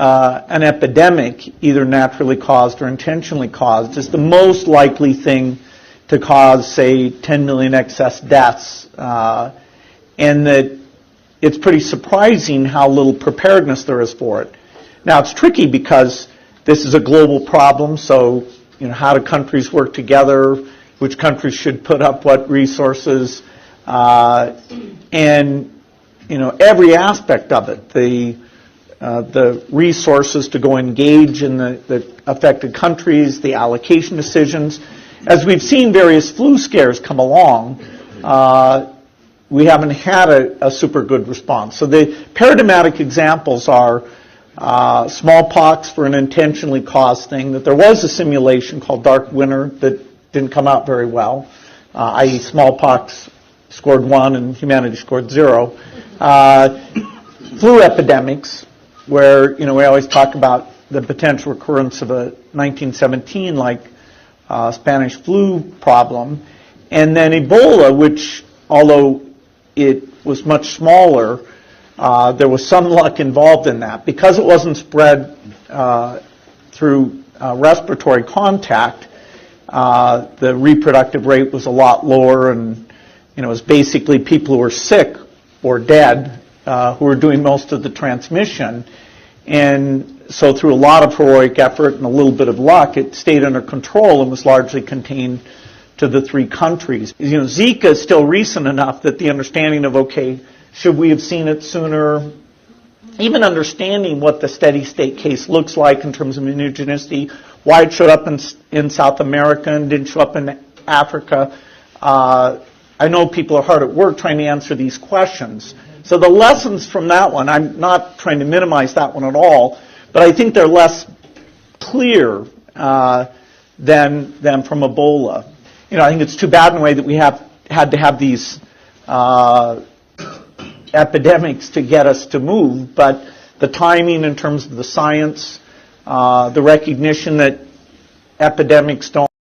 an epidemic, either naturally caused or intentionally caused, is the most likely thing to cause, say, 10 million excess deaths, and that it's pretty surprising how little preparedness there is for it. Now, it's tricky because this is a global problem, so how do countries work together? Which countries should put up what resources? And every aspect of it, the resources to go engage in the affected countries, the allocation decisions. As we've seen various flu scares come along, we haven't had a super good response. So the paradigmatic examples are smallpox for an intentionally caused thing, that there was a simulation called Dark Winter that didn't come out very well, i.e. smallpox scored 1 and humanity scored 0. Flu epidemics, where we always talk about the potential recurrence of a 1917 like Spanish flu problem, and then Ebola, which although it was much smaller, there was some luck involved in that because it wasn't spread through respiratory contact. The reproductive rate was a lot lower, and it was basically people who were sick or dead who were doing most of the transmission. And so through a lot of heroic effort and a little bit of luck, it stayed under control and was largely contained to the 3 countries. Zika is still recent enough that the understanding of, okay, should we have seen it sooner? Even understanding what the steady state case looks like in terms of immunogenicity, why it showed up in South America and didn't show up in Africa. I know people are hard at work trying to answer these questions. So the lessons from that one, I'm not trying to minimize that one at all, but I think they're less clear than from Ebola. I think it's too bad in a way that we had to have these epidemics to get us to move, but the timing in terms of the science, the recognition that epidemics don't